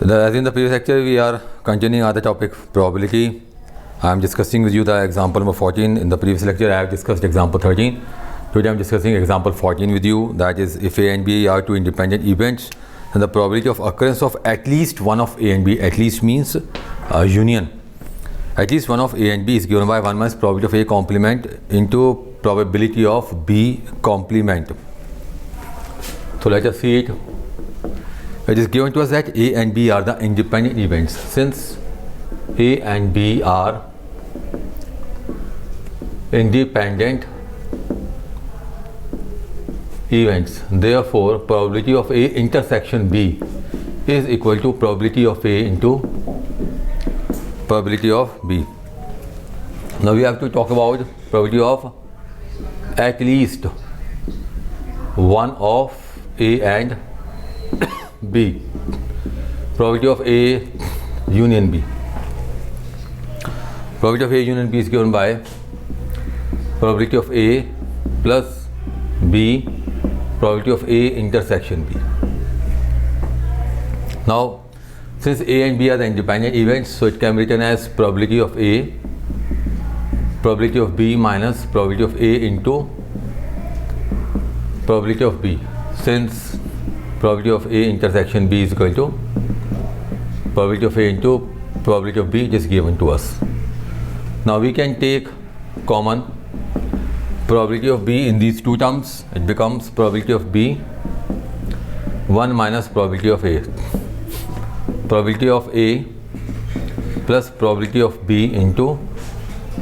As in the previous lecture, we are continuing on the topic probability. I am discussing with you the example number 14. In the previous lecture, I have discussed example 13. Today I am discussing example 14 with you. That is, if A and B are two independent events, then the probability of occurrence of at least one of A and B, at least means union. At least one of A and B is given by 1 minus probability of A complement into probability of B complement. So let us see it. It is given to us that A and B are the independent events. Since A and B are independent events, therefore probability of A intersection B is equal to probability of A into probability of B. Now we have to talk about probability of at least one of A and B. Probability of A union B. Probability of A union B is given by probability of A plus B, probability of A intersection B. Now, since A and B are the independent events, so it can be written as probability of A, probability of B minus probability of A into probability of B. Since probability of A intersection B is equal to probability of A into probability of B, it is given to us. Now we can take common probability of B in these two terms. It becomes probability of B 1 minus probability of A. Probability of A plus probability of B into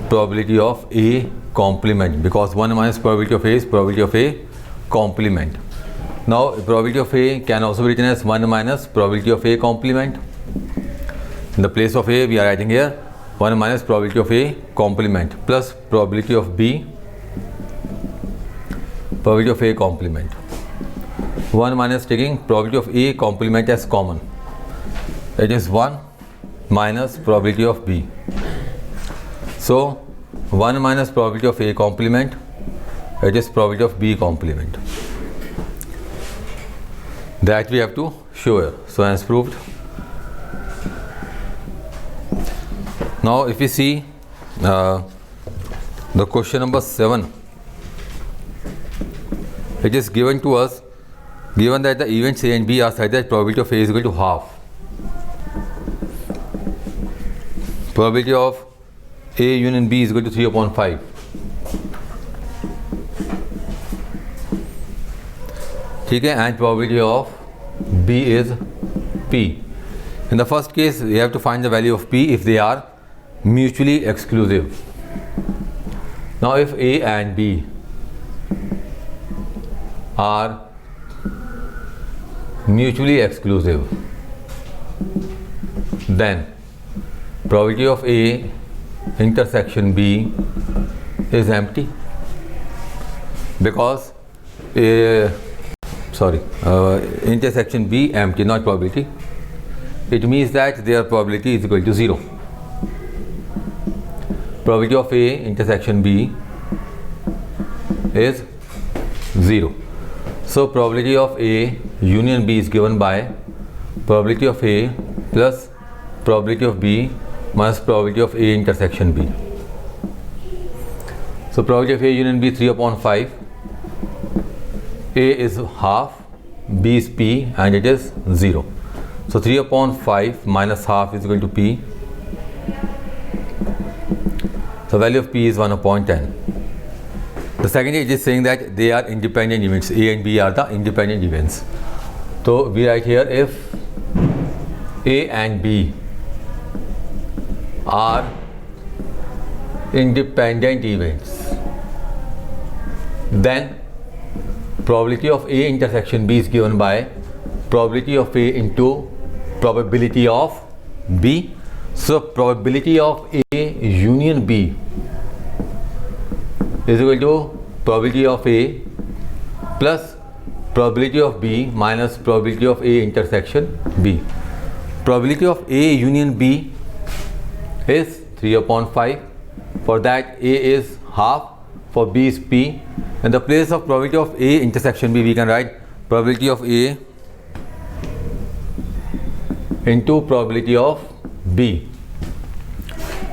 probability of A complement, because 1 minus probability of A is probability of A complement. Now probability of A can also be written as 1 minus probability of A complement. In the place of A we are writing here 1 minus probability of A complement plus probability of B, probability of A complement. 1 minus taking probability of A complement as common. It is 1 minus probability of B. So 1 minus probability of A complement, it is probability of B complement. That we have to show here. So hence proved. Now if we see the question number 7, it is given to us, given that the events A and B are such that probability of A is equal to half. Probability of A union B is equal to 3 upon 5. ठीक है, and probability of B is P. In the first case, we have to find the value of P if they are mutually exclusive. Now if A and B are mutually exclusive, then probability of A intersection B is empty, because intersection B empty, not probability. It means that their probability is equal to 0. Probability of A intersection B is 0. So probability of A union B is given by probability of A plus probability of B minus probability of A intersection B. So probability of A union B 3 upon 5. A is half, B is P, and it is 0. So 3 upon 5 minus half is equal to P. So value of P is 1 upon 10. The second is just saying that they are independent events. A and B are the independent events. So we write here, if A and B are independent events, then probability of A intersection B is given by probability of A into probability of B. So probability of A union B is equal to probability of A plus probability of B minus probability of A intersection B. Probability of A union B is 3 upon 5. For that A is half, for B is P. In the place of probability of A intersection B, we can write probability of A into probability of B.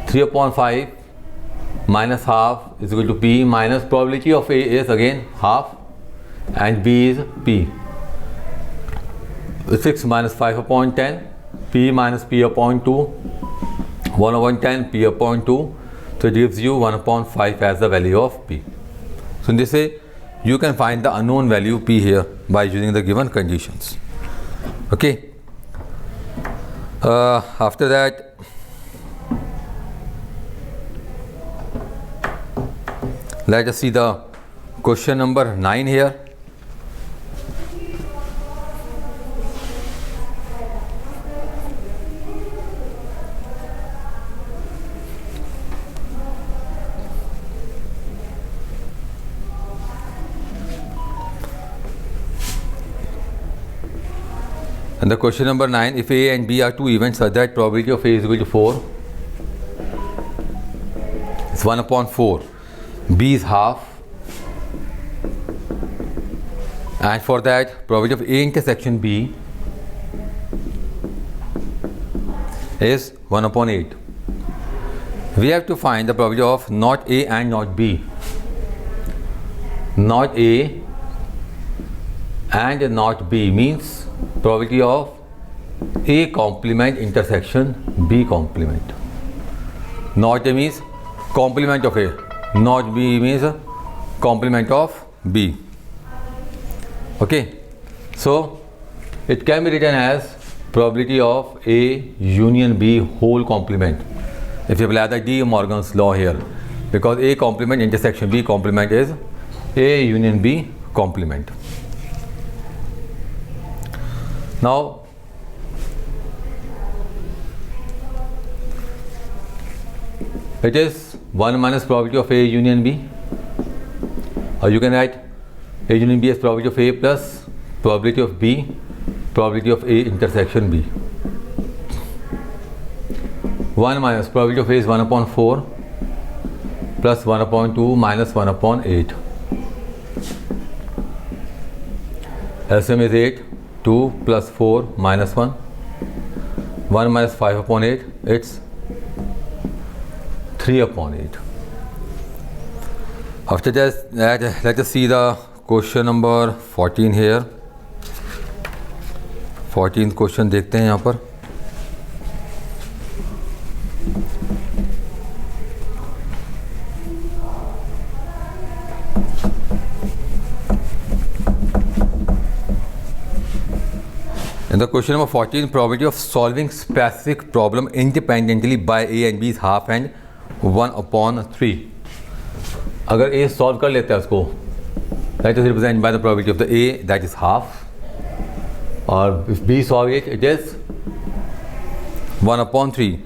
3 upon 5 minus half is equal to P minus probability of A is again half and B is P. 6 minus 5 upon 10, P minus P upon 2, 1 upon 10, P upon 2. So it gives you 1 upon 5 as the value of P. So in this way, you can find the unknown value P here by using the given conditions. Okay. After that, let us see the question number 9 here. And the question number 9, if A and B are two events such that probability of A is equal to 4, it's 1 upon 4, B is half, and for that probability of A intersection B is 1 upon 8. We have to find the probability of not A and not B. Not A and not B means probability of A complement intersection B complement. Not A means complement of A, not B means complement of B. Okay, so it can be written as probability of A union B whole complement. If you apply the De Morgan's law here, because A complement intersection B complement is A union B complement. Now, it is 1 minus probability of A union B, or you can write A union B as probability of A plus probability of B, probability of A intersection B. 1 minus probability of A is 1 upon 4 plus 1 upon 2 minus 1 upon 8. LCM is 8. 2 plus 4 minus 1, 1 minus 5 upon 8, it's 3 upon 8. After that, let us see the question number 14 here. 14th question देखते हैं यहाँ पर. In the question number 14, probability of solving specific problem independently by A and B is half and 1 upon 3. अगर A solve कर लेता है उसको, that is represented by the probability of the A, that is half, or if B solve it, it is 1 upon 3.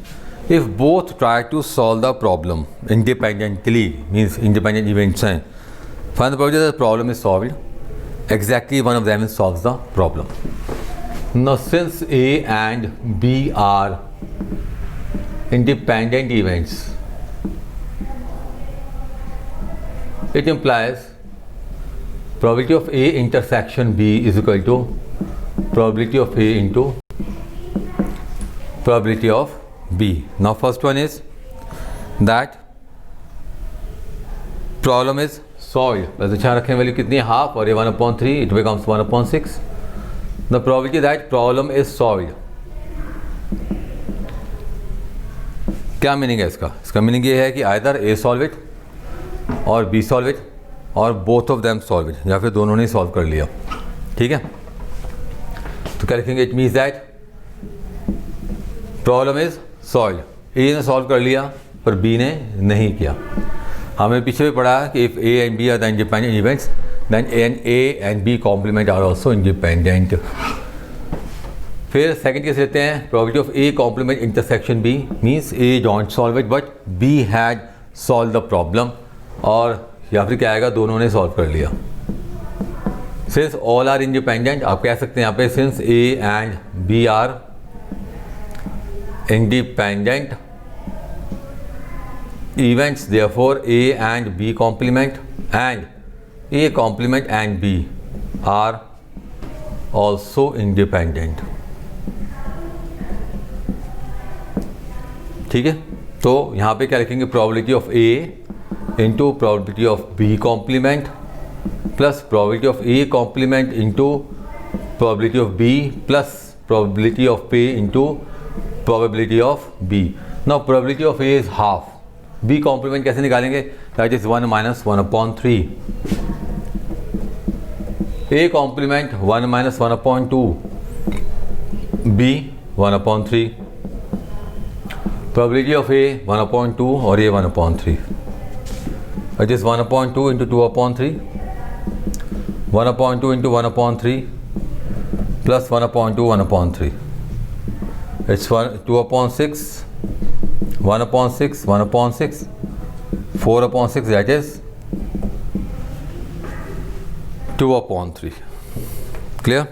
If both try to solve the problem independently, means independent events हैं, find the probability that the problem is solved. Exactly one of them solves the problem. Now, since A and B are independent events, it implies probability of A intersection B is equal to probability of A into probability of B. Now, first one is that problem is solved. वैसे ध्यान रखें value कितनी है, half, और ये 1 upon 3, it becomes 1 upon 6. The probability that problem is solved. क्या meaning है इसका? इसका मीनिंग ये है कि either A solve it और B solve it और both of them solve it, या फिर दोनों ने solve कर लिया. ठीक है, तो क्या लिखेंगे? It means that problem is solved. A ने solve कर लिया पर B ने नहीं किया. हमें पीछे भी पढ़ा कि if A and B are the independent events, then A and B complement are also independent. फिर सेकंड केस लेते हैं, probability of A complement intersection B means A don't solve it but B had solved the problem, और या फिर क्या आएगा, दोनों ने solve कर लिया. Since all are independent, आप कह सकते हैं यहाँ पे since A and B are independent events, therefore A and B complement, and A complement and B are also independent. ठीक है, तो यहाँ पे क्या लिखेंगे, probability of A into probability of B complement plus probability of A complement into probability of B plus probability of A into probability of B. Now probability of A is half. B complement कैसे निकालेंगे, that is 1 minus 1/3. A complement 1 minus 1/2. B 1/3. Probability of A 1/2 और ये 1/3. It is 1/2 into 2/3. 1/2 into 1/3 plus 1/2 1/3. It's 2/6, 1/6, 1/6, 4/6, that is 2/3. Clear?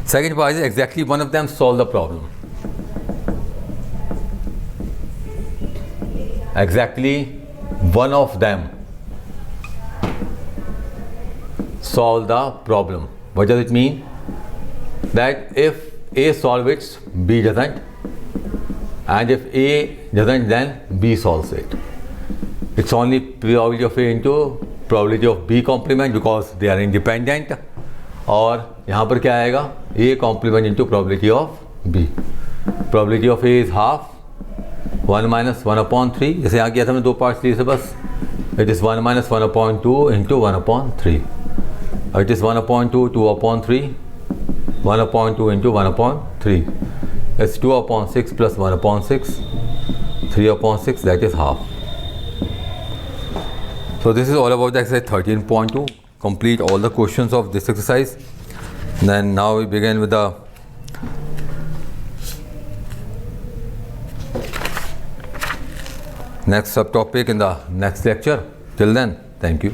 Second part is exactly one of them solve the problem. Exactly one of them solve the problem. What does it mean? That if A solves it, B doesn't, and if A doesn't, then B solves it. It's only probability of A into probability of B complement because they are independent. और यहाँ पर क्या आएगा, A complement into probability of B. Probability of A is half, 1 minus 1/3. जैसे यहाँ किया था हमने दो पार्ट्स लिए थे बस. It is 1 minus 1/2 into 1/3. It is 1/2, 2/3. 1/2 into 1/3. It's 2/6 plus 1/6, 3/6, that is half. So this is all about the exercise 13.2. Complete all the questions of this exercise. Then now we begin with the next subtopic in the next lecture. Till then, thank you.